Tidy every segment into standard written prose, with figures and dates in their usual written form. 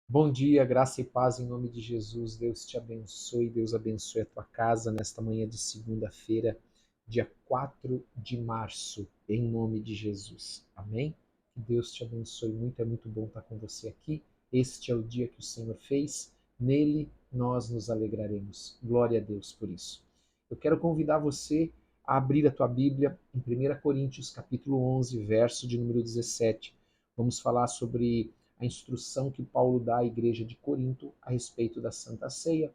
Bom dia, graça e paz em nome de Jesus. Deus te abençoe, Deus abençoe a tua casa nesta manhã de segunda-feira, dia 4 de março, em nome de Jesus. Amém? Que Deus te abençoe muito, é muito bom estar com você aqui. Este é o dia que o Senhor fez, nele nós nos alegraremos. Glória a Deus por isso. Eu quero convidar você a abrir a tua Bíblia em 1 Coríntios, capítulo 11, verso de número 17. Vamos falar sobre a instrução que Paulo dá à igreja de Corinto a respeito da Santa Ceia.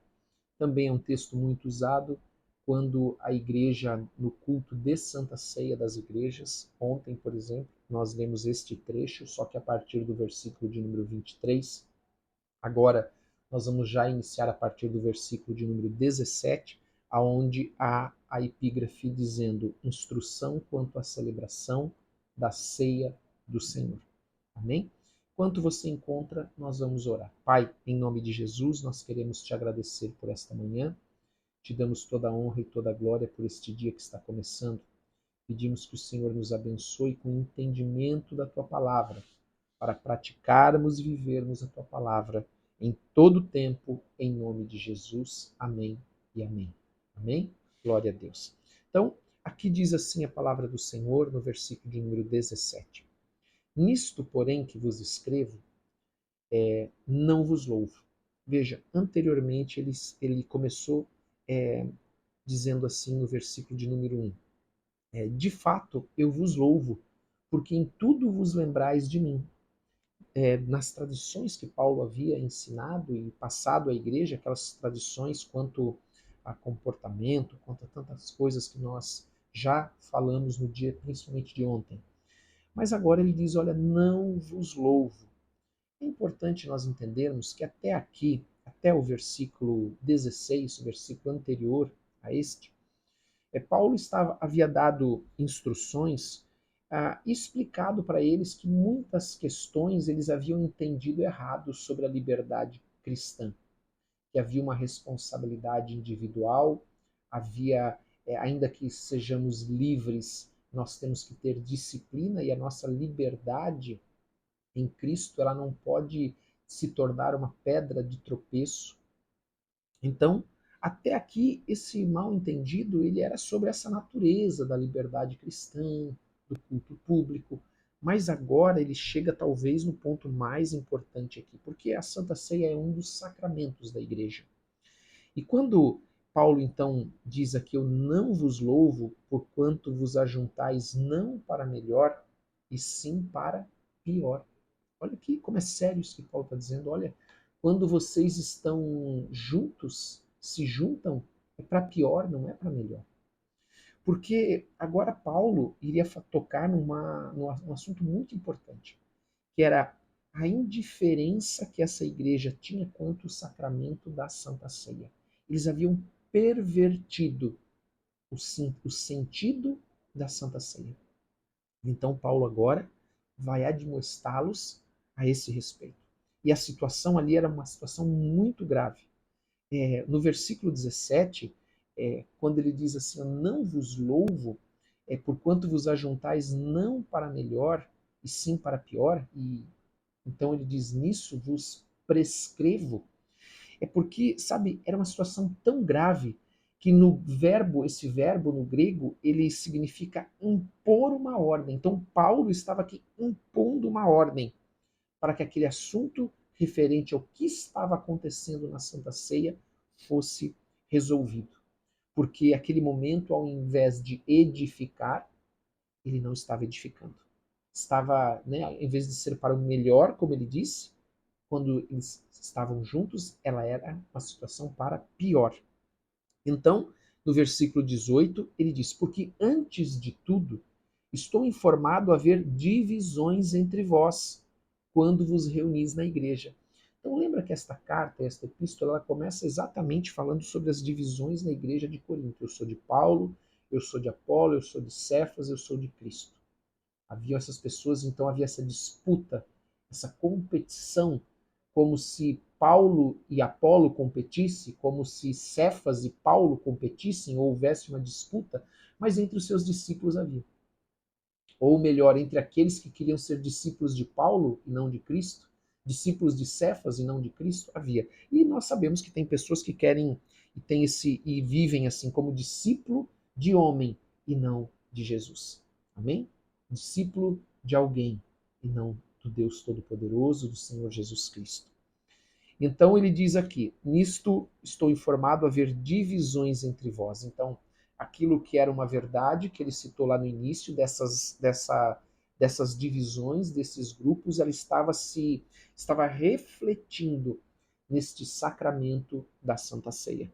Também é um texto muito usado quando a igreja, no culto de Santa Ceia das igrejas, ontem, por exemplo, nós lemos este trecho, só que a partir do versículo de número 23. Agora, nós vamos já iniciar a partir do versículo de número 17, aonde há a epígrafe dizendo instrução quanto à celebração da ceia do Senhor. Amém? Enquanto você encontra, nós vamos orar. Pai, em nome de Jesus, nós queremos te agradecer por esta manhã. Te damos toda a honra e toda a glória por este dia que está começando. Pedimos que o Senhor nos abençoe com o entendimento da tua palavra, para praticarmos e vivermos a tua palavra em todo o tempo, em nome de Jesus. Amém e amém. Amém? Glória a Deus. Então, aqui diz assim a palavra do Senhor no versículo de número 17. Nisto, porém, que vos escrevo, não vos louvo. Veja, anteriormente ele começou é, dizendo assim no versículo de número 1. De fato, eu vos louvo, porque em tudo vos lembrais de mim. Nas tradições que Paulo havia ensinado e passado à igreja, aquelas tradições quanto a comportamento, quanto a tantas coisas que nós já falamos no dia, principalmente de ontem. Mas agora ele diz, olha, não vos louvo. É importante nós entendermos que até aqui, até o versículo 16, o versículo anterior a este, Paulo havia dado instruções, explicado para eles que muitas questões eles haviam entendido errado sobre a liberdade cristã, que havia uma responsabilidade individual, havia, ainda que sejamos livres, nós temos que ter disciplina e a nossa liberdade em Cristo ela não pode se tornar uma pedra de tropeço. Então, até aqui, esse mal entendido ele era sobre essa natureza da liberdade cristã, do culto público, mas agora ele chega talvez no ponto mais importante aqui, porque a Santa Ceia é um dos sacramentos da igreja. E quando Paulo então diz aqui, eu não vos louvo, porquanto vos ajuntais não para melhor, e sim para pior. Olha aqui como é sério isso que Paulo está dizendo. Olha, quando vocês estão juntos, se juntam, é para pior, não é para melhor. Porque agora Paulo iria tocar num assunto muito importante, que era a indiferença que essa igreja tinha quanto ao sacramento da Santa Ceia. Eles haviam pervertido o sentido da Santa Ceia. Então Paulo agora vai admoestá-los a esse respeito. E a situação ali era uma situação muito grave. No versículo 17, quando ele diz assim, eu não vos louvo, porquanto vos ajuntais não para melhor, e sim para pior, e então ele diz, nisso vos prescrevo, é porque, sabe, era uma situação tão grave que no verbo, esse verbo no grego, ele significa impor uma ordem. Então Paulo estava aqui impondo uma ordem para que aquele assunto referente ao que estava acontecendo na Santa Ceia fosse resolvido. Porque aquele momento, ao invés de edificar, ele não estava edificando. Estava, né, em vez de ser para o melhor, como ele disse, quando eles estavam juntos, ela era uma situação para pior. Então, no versículo 18, ele diz: porque antes de tudo, estou informado haver divisões entre vós, quando vos reunis na igreja. Então, lembra que esta carta, esta epístola, ela começa exatamente falando sobre as divisões na igreja de Corinto. Eu sou de Paulo, eu sou de Apolo, eu sou de Cefas, eu sou de Cristo. Havia essas pessoas, então havia essa disputa, essa competição, como se Paulo e Apolo competissem, como se Cefas e Paulo competissem, ou houvesse uma disputa, mas entre os seus discípulos havia. Ou melhor, entre aqueles que queriam ser discípulos de Paulo e não de Cristo, discípulos de Cefas e não de Cristo? Havia. E nós sabemos que tem pessoas que querem e vivem assim como discípulo de homem e não de Jesus. Amém? Discípulo de alguém e não do Deus Todo-Poderoso, do Senhor Jesus Cristo. Então ele diz aqui: nisto estou informado haver divisões entre vós. Então, aquilo que era uma verdade, que ele citou lá no início, dessas divisões, desses grupos, ela estava refletindo neste sacramento da Santa Ceia.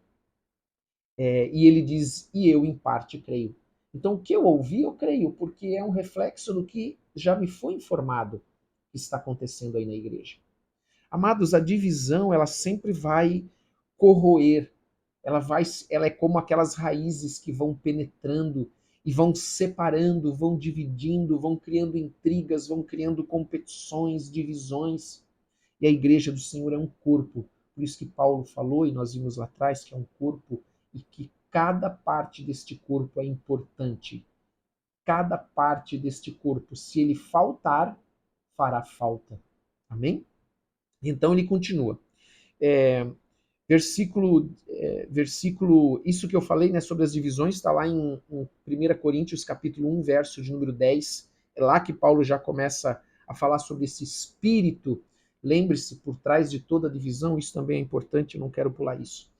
E ele diz: e eu em parte creio. Então, o que eu ouvi, eu creio, porque é um reflexo do que já me foi informado que está acontecendo aí na igreja. Amados, a divisão, ela sempre vai corroer, ela é como aquelas raízes que vão penetrando e vão separando, vão dividindo, vão criando intrigas, vão criando competições, divisões. E a igreja do Senhor é um corpo. Por isso que Paulo falou, e nós vimos lá atrás, que é um corpo e que cada parte deste corpo é importante. Cada parte deste corpo, se ele faltar, fará falta. Amém? Então ele continua. Versículo, isso que eu falei, né, sobre as divisões, está lá em 1 Coríntios capítulo 1, verso de número 10. É lá que Paulo já começa a falar sobre esse espírito. Lembre-se, por trás de toda divisão, isso também é importante, eu não quero pular isso.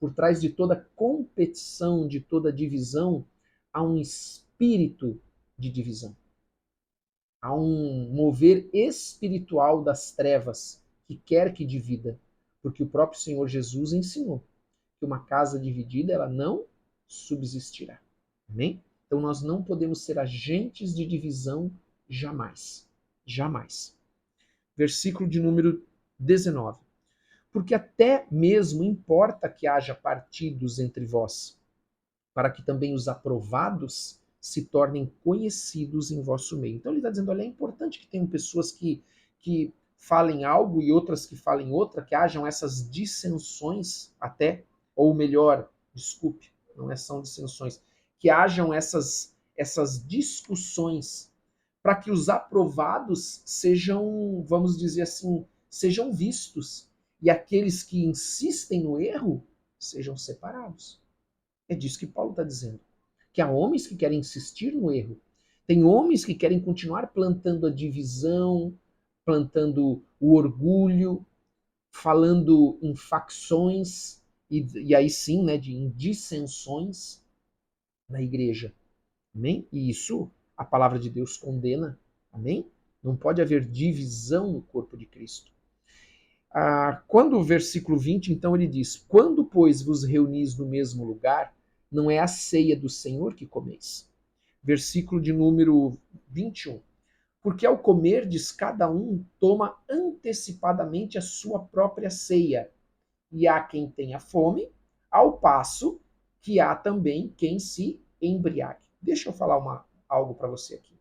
Por trás de toda competição, de toda divisão, há um espírito de divisão. Há um mover espiritual das trevas que quer que divida, porque o próprio Senhor Jesus ensinou que uma casa dividida ela não subsistirá. Amém? Então nós não podemos ser agentes de divisão jamais. Jamais. Versículo de número 19. Porque até mesmo importa que haja partidos entre vós, para que também os aprovados se tornem conhecidos em vosso meio. Então ele está dizendo, olha, é importante que tenham pessoas que falem algo e outras que falem outra, que hajam essas dissensões até, ou melhor, desculpe, não são dissensões, que hajam essas discussões para que os aprovados sejam, vamos dizer assim, sejam vistos e aqueles que insistem no erro sejam separados. É disso que Paulo está dizendo. Que há homens que querem insistir no erro. Tem homens que querem continuar plantando a divisão, plantando o orgulho, falando em facções, e aí sim, né, em dissensões na igreja. Amém? E isso a palavra de Deus condena. Amém? Não pode haver divisão no corpo de Cristo. Quando o versículo 20, então, ele diz: quando, pois, vos reunis no mesmo lugar, não é a ceia do Senhor que comeis. Versículo de número 21. Porque ao comerdes, cada um toma antecipadamente a sua própria ceia, e há quem tenha fome, ao passo que há também quem se embriague. Deixa eu falar algo para você aqui.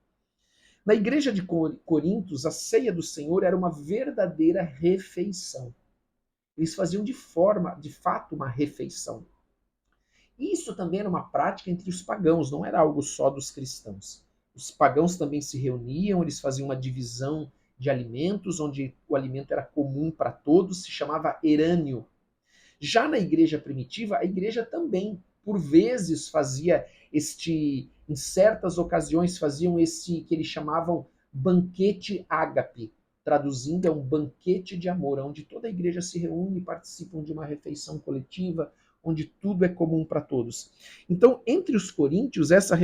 Na igreja de Corintos, a ceia do Senhor era uma verdadeira refeição. Eles faziam de fato, uma refeição. Isso também era uma prática entre os pagãos, não era algo só dos cristãos. Os pagãos também se reuniam, eles faziam uma divisão de alimentos, onde o alimento era comum para todos, se chamava erânio. Já na igreja primitiva, a igreja também, por vezes, fazia em certas ocasiões, faziam esse que eles chamavam banquete ágape. Traduzindo, é um banquete de amor, onde toda a igreja se reúne e participam de uma refeição coletiva, onde tudo é comum para todos. Então, entre os coríntios, essa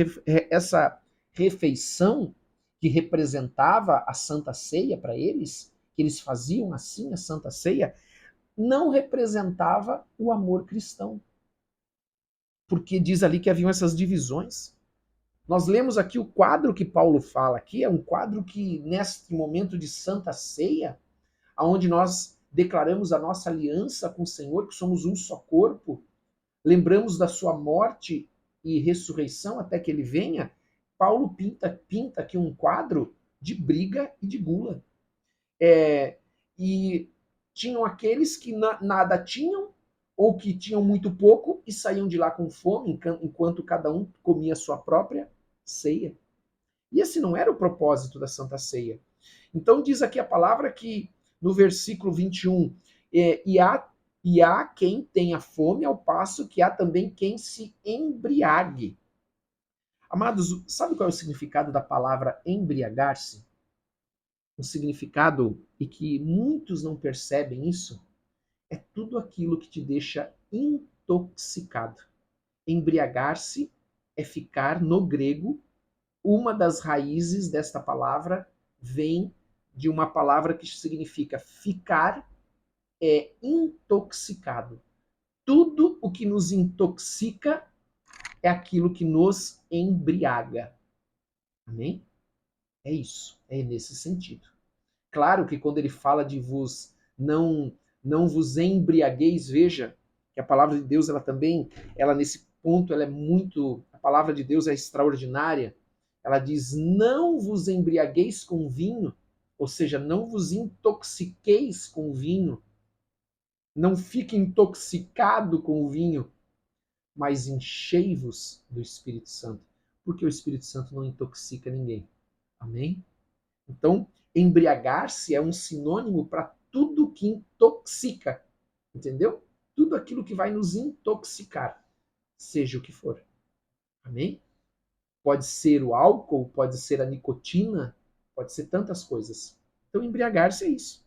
refeição que representava a Santa Ceia para eles, que eles faziam assim a Santa Ceia, não representava o amor cristão. Porque diz ali que haviam essas divisões. Nós lemos aqui o quadro que Paulo fala aqui, é um quadro que, neste momento de Santa Ceia, onde nós declaramos a nossa aliança com o Senhor, que somos um só corpo, lembramos da sua morte e ressurreição até que ele venha, Paulo pinta aqui um quadro de briga e de gula. E tinham aqueles que nada tinham, ou que tinham muito pouco e saíam de lá com fome, enquanto cada um comia a sua própria ceia. E esse não era o propósito da Santa Ceia. Então diz aqui a palavra que no versículo 21, e há quem tenha fome, ao passo que há também quem se embriague. Amados, sabe qual é o significado da palavra embriagar-se? Um significado e que muitos não percebem isso, é tudo aquilo que te deixa intoxicado. Embriagar-se é ficar, no grego, uma das raízes desta palavra vem de uma palavra que significa ficar intoxicado. Tudo o que nos intoxica é aquilo que nos embriaga. Amém? É isso, é nesse sentido. Claro que quando ele fala de vos não vos embriagueis, veja que a palavra de Deus, ela também, ela nesse ponto, ela é muito, a palavra de Deus é extraordinária. Ela diz: "Não vos embriagueis com vinho", ou seja, não vos intoxiqueis com vinho, não fique intoxicado com o vinho, mas enchei-vos do Espírito Santo, porque o Espírito Santo não intoxica ninguém. Amém? Então, embriagar-se é um sinônimo para tudo que intoxica, entendeu? Tudo aquilo que vai nos intoxicar, seja o que for. Amém? Pode ser o álcool, pode ser a nicotina, pode ser tantas coisas. Então, embriagar-se é isso.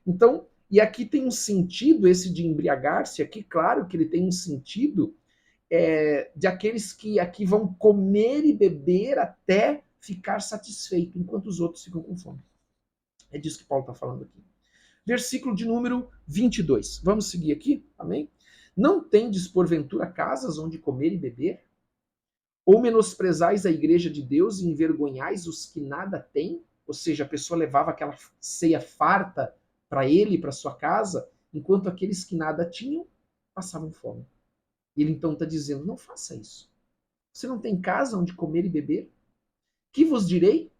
Então, e aqui tem um sentido, esse de embriagar-se, aqui, claro que ele tem um sentido de aqueles que aqui vão comer e beber até ficar satisfeito, enquanto os outros ficam com fome. É disso que Paulo está falando aqui. Versículo de número 22. Vamos seguir aqui, amém? Não tendes porventura casas onde comer e beber? Ou menosprezais a igreja de Deus e envergonhais os que nada têm? Ou seja, a pessoa levava aquela ceia farta para ele, para sua casa, enquanto aqueles que nada tinham passavam fome. Ele então está dizendo: não faça isso. Você não tem casa onde comer e beber? Que vos direi?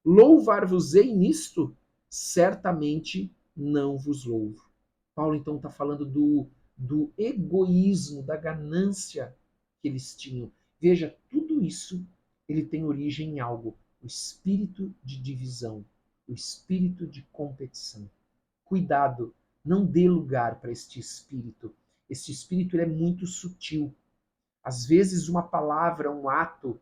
Louvar-vos-ei nisto? Certamente não vos louvo. Paulo então está falando do egoísmo, da ganância que eles tinham. Veja, tudo isso ele tem origem em algo: o espírito de divisão, o espírito de competição. Cuidado, não dê lugar para este espírito. Este espírito ele é muito sutil. Às vezes uma palavra, um ato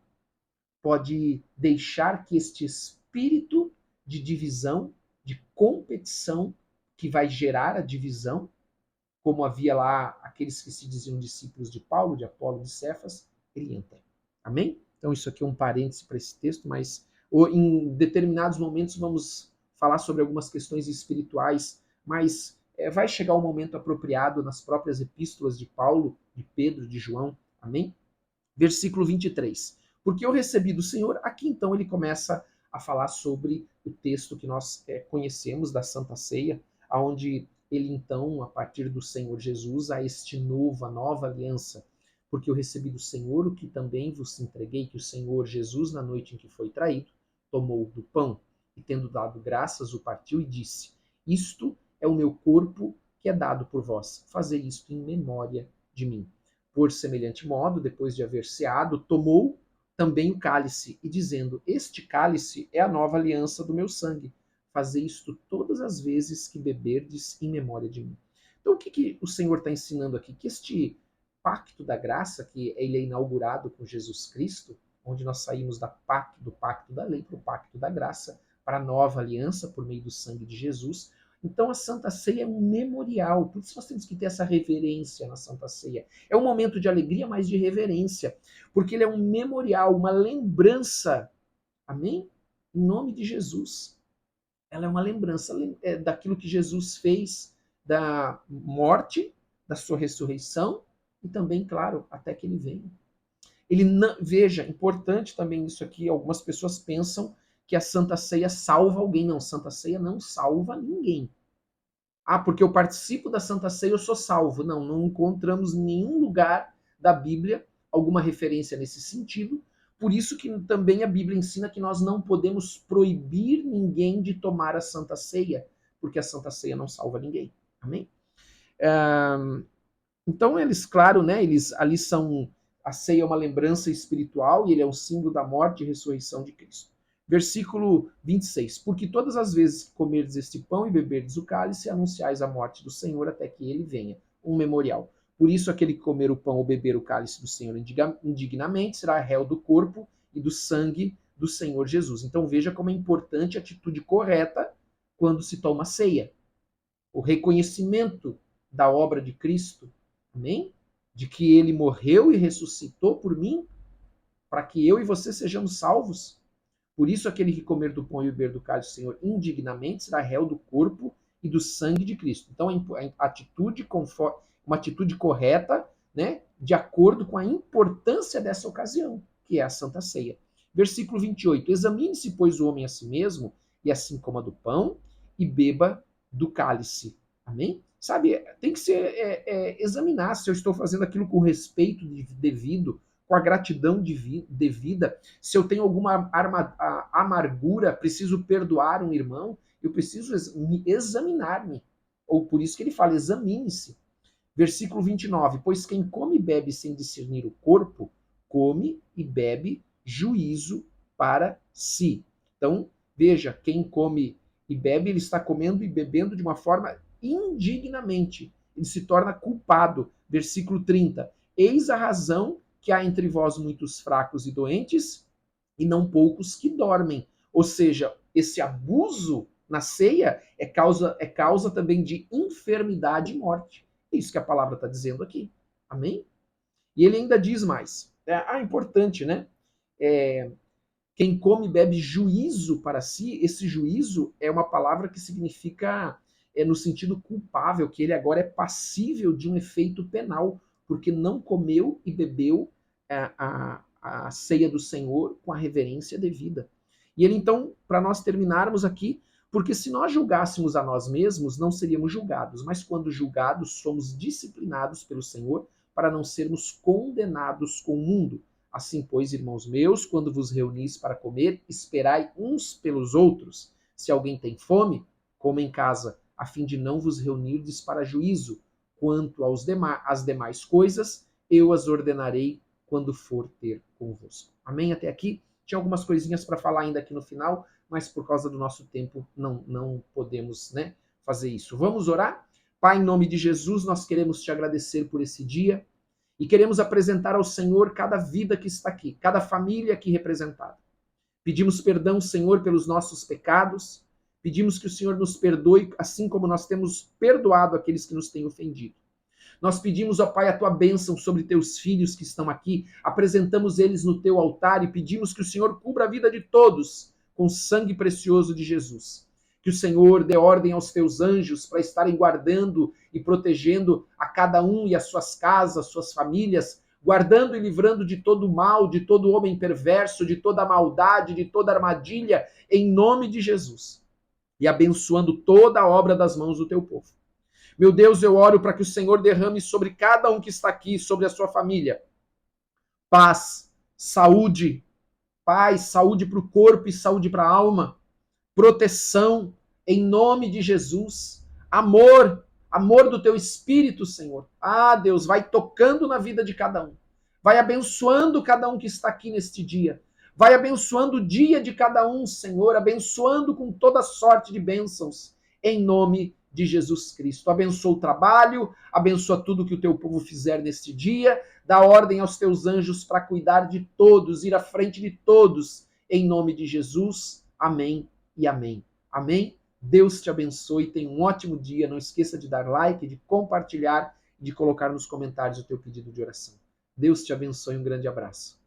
pode deixar que este espírito de divisão, de competição, que vai gerar a divisão, como havia lá aqueles que se diziam discípulos de Paulo, de Apolo, de Cefas, ele entra. Amém? Então isso aqui é um parêntese para esse texto, mas em determinados momentos vamos falar sobre algumas questões espirituais, mas vai chegar o momento apropriado nas próprias epístolas de Paulo, de Pedro, de João. Amém? Versículo 23. Porque eu recebi do Senhor, aqui então ele começa a falar sobre o texto que nós conhecemos da Santa Ceia, onde ele então, a partir do Senhor Jesus, a a nova aliança. Porque eu recebi do Senhor o que também vos entreguei, que o Senhor Jesus, na noite em que foi traído, tomou do pão e, tendo dado graças, o partiu e disse: Isto é o meu corpo que é dado por vós. Fazei isto em memória de mim. Por semelhante modo, depois de haver ceado, tomou também o cálice, e dizendo: Este cálice é a nova aliança do meu sangue. Fazei isto todas as vezes que beberdes em memória de mim. Então, o que o Senhor está ensinando aqui? Que este pacto da graça, que ele é inaugurado com Jesus Cristo, onde nós saímos do pacto da lei para o pacto da graça, para a nova aliança por meio do sangue de Jesus. Então a Santa Ceia é um memorial, por isso nós temos que ter essa reverência na Santa Ceia. É um momento de alegria, mas de reverência, porque ele é um memorial, uma lembrança, amém? Em nome de Jesus. Ela é uma lembrança daquilo que Jesus fez, da morte, da sua ressurreição, e também, claro, até que ele venha. Ele não, veja, importante também isso aqui, algumas pessoas pensam que a Santa Ceia salva alguém. Não, Santa Ceia não salva ninguém. Ah, porque eu participo da Santa Ceia, eu sou salvo. Não, não encontramos em nenhum lugar da Bíblia alguma referência nesse sentido. Por isso que também a Bíblia ensina que nós não podemos proibir ninguém de tomar a Santa Ceia, porque a Santa Ceia não salva ninguém. Amém? Então eles, claro, né, eles ali são, a ceia é uma lembrança espiritual e ele é um símbolo da morte e ressurreição de Cristo. Versículo 26. Porque todas as vezes que comerdes este pão e beberdes o cálice, anunciais a morte do Senhor até que ele venha. Um memorial. Por isso, aquele que comer o pão ou beber o cálice do Senhor indignamente será réu do corpo e do sangue do Senhor Jesus. Então veja como é importante a atitude correta quando se toma ceia. O reconhecimento da obra de Cristo, amém? De que ele morreu e ressuscitou por mim, para que eu e você sejamos salvos. Por isso, aquele que comer do pão e beber do cálice do Senhor indignamente será réu do corpo e do sangue de Cristo. Então, a atitude uma atitude correta, né, de acordo com a importância dessa ocasião, que é a Santa Ceia. Versículo 28. Examine-se, pois, o homem a si mesmo, e assim coma do pão e beba do cálice. Amém? Sabe, tem que ser examinar se eu estou fazendo aquilo com respeito devido, com a gratidão devida, se eu tenho alguma amargura, preciso perdoar um irmão, eu preciso examinar-me. Ou por isso que ele fala, examine-se. Versículo 29, pois quem come e bebe sem discernir o corpo, come e bebe juízo para si. Então, veja, quem come e bebe, ele está comendo e bebendo de uma forma indignamente. Ele se torna culpado. Versículo 30, eis a razão que há entre vós muitos fracos e doentes, e não poucos que dormem. Ou seja, esse abuso na ceia é causa também de enfermidade e morte. É isso que a palavra está dizendo aqui. Amém? E ele ainda diz mais. Importante, né? Quem come e bebe juízo para si, esse juízo é uma palavra que significa, no sentido culpável, que ele agora é passível de um efeito penal, porque não comeu e bebeu a ceia do Senhor com a reverência devida. E ele então, para nós terminarmos aqui, porque se nós julgássemos a nós mesmos, não seríamos julgados, mas quando julgados, somos disciplinados pelo Senhor para não sermos condenados com o mundo. Assim, pois, irmãos meus, quando vos reunis para comer, esperai uns pelos outros. Se alguém tem fome, coma em casa, a fim de não vos reunirdes para juízo. Quanto às demais coisas, eu as ordenarei quando for ter convosco. Amém? Até aqui. Tinha algumas coisinhas para falar ainda aqui no final, mas por causa do nosso tempo não podemos, né, fazer isso. Vamos orar? Pai, em nome de Jesus, nós queremos te agradecer por esse dia e queremos apresentar ao Senhor cada vida que está aqui, cada família aqui representada. Pedimos perdão, Senhor, pelos nossos pecados, pedimos que o Senhor nos perdoe, assim como nós temos perdoado aqueles que nos têm ofendido. Nós pedimos, ó Pai, a tua bênção sobre teus filhos que estão aqui, apresentamos eles no teu altar e pedimos que o Senhor cubra a vida de todos com o sangue precioso de Jesus. Que o Senhor dê ordem aos teus anjos para estarem guardando e protegendo a cada um e as suas casas, suas famílias, guardando e livrando de todo mal, de todo homem perverso, de toda maldade, de toda armadilha, em nome de Jesus. E abençoando toda a obra das mãos do teu povo. Meu Deus, eu oro para que o Senhor derrame sobre cada um que está aqui, sobre a sua família, paz, saúde, paz, saúde para o corpo e saúde para a alma, proteção, em nome de Jesus, amor, amor do teu Espírito, Senhor. Deus, vai tocando na vida de cada um, vai abençoando cada um que está aqui neste dia, vai abençoando o dia de cada um, Senhor, abençoando com toda sorte de bênçãos, em nome de Jesus Cristo. Abençoa o trabalho, abençoa tudo que o teu povo fizer neste dia, dá ordem aos teus anjos para cuidar de todos, ir à frente de todos, em nome de Jesus. Amém e amém. Amém? Deus te abençoe, tenha um ótimo dia, não esqueça de dar like, de compartilhar e de colocar nos comentários o teu pedido de oração. Deus te abençoe, um grande abraço.